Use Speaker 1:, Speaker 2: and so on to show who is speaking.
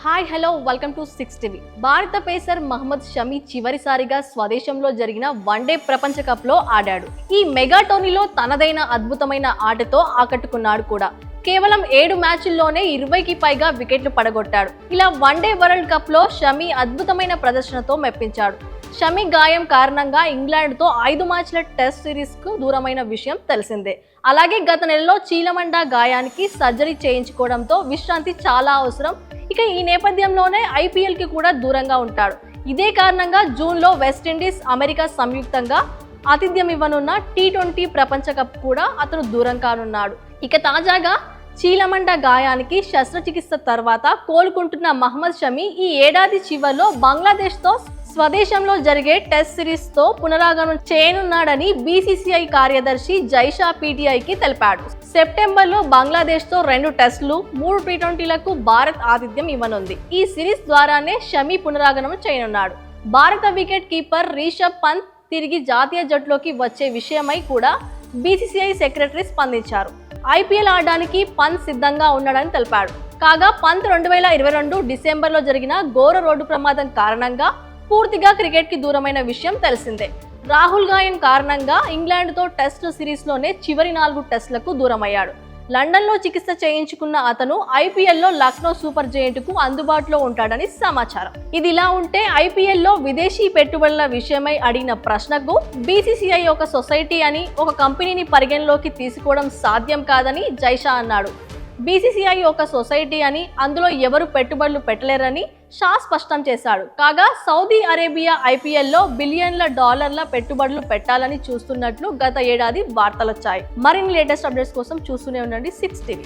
Speaker 1: Hi hello welcome to 6 TV. భారత pacer Mohammed Shami చివరిసారిగా స్వదేశంలో జరిగిన వన్డే ప్రపంచ కప్ లో ఆడాడు. ఈ మెగా టోర్నీలో తనదైన అద్భుతమైన ఆటతో ఆకట్టుకున్నాడు కూడా. కేవలం 7 మ్యాచ్ల్లోనే 20కి పైగా వికెట్లు పడగొట్టాడు. ఇలా వన్డే వరల్డ్ కప్ లో షమి అద్భుతమైన ప్రదర్శనతో మెప్పించాడు. షమి గాయం కారణంగా ఇంగ్లాండ్తో 5 మ్యాచ్ల టెస్ట్ సిరీస్కు దూరమైన విషయం తెలిసిందే. అలాగే గత నెలలో చీలమండ గాయానికి సర్జరీ చేయించుకోవడంతో విశ్రాంతి చాలా అవసరం. ఇక ఈ నేపథ్యంలోనే ఐపీఎల్కి కూడా దూరంగా ఉంటాడు. ఇదే కారణంగా జూన్లో వెస్టిండీస్, అమెరికా సంయుక్తంగా ఆతిథ్యం ఇవ్వనున్న T20 ప్రపంచ కప్ కూడా అతను దూరం కానున్నాడు. ఇక తాజాగా చీలమండ గాయానికి శస్త్రచికిత్స తర్వాత కోలుకుంటున్న మహమ్మద్ షమి ఈ ఏడాది చివరిలో బంగ్లాదేశ్తో స్వదేశంలో జరిగే టెస్ట్ సిరీస్తో పునరాగమనం చేయనున్నాడని బీసీసీఐ కార్యదర్శి జైషా పీటీఐకి తెలిపాడు. సెప్టెంబర్లో బంగ్లాదేశ్తో 2 టెస్టులు, 3 T20లకు భారత్ ఆతిథ్యం ఇవ్వనుంది. ఈ సిరీస్ ద్వారానే షమి పునరాగమనం చేయనున్నాడు. భారత వికెట్ కీపర్ రిషబ్ పంత్ తిరిగి జాతీయ జట్టులోకి వచ్చే విషయమై కూడా బీసీసీఐ సెక్రటరీ స్పందించారు. ఐపీఎల్ ఆడడానికి పంత్ సిద్ధంగా ఉన్నాడని తెలిపాడు. కాగా పంత్ 2022 డిసెంబర్లో జరిగిన ఘోర రోడ్డు ప్రమాదం కారణంగా పూర్తిగా క్రికెట్కి దూరమైన విషయం తెలిసిందే. రాహుల్ గాయం కారణంగా ఇంగ్లాండ్తో టెస్ట్ సిరీస్లోనే చివరి 4 టెస్టులకు దూరమయ్యాడు. లండన్లో చికిత్స చేయించుకున్న అతను ఐపీఎల్లో లక్నో సూపర్ జెయింట్కు అందుబాటులో ఉంటాడని సమాచారం. ఇది ఇలా ఉంటే ఐపీఎల్లో విదేశీ పెట్టుబడుల విషయమై అడిగిన ప్రశ్నకు బీసీసీఐ ఒక సొసైటీ అని, ఒక కంపెనీని పరిగణలోకి తీసుకోవడం సాధ్యం కాదని జైషా అన్నాడు. బీసీసీఐ ఒక సొసైటీ అని, అందులో ఎవరు పెట్టుబడులు పెట్టలేరని షా స్పష్టం చేశాడు. కాగా సౌదీ అరేబియా ఐపీఎల్లో బిలియన్ల డాలర్ల పెట్టుబడులు పెట్టాలని చూస్తున్నట్లు గత ఏడాది వార్తలొచ్చాయి. మరిన్ని లేటెస్ట్ అప్డేట్స్ కోసం చూస్తూనే ఉండండి 6 టీవీ.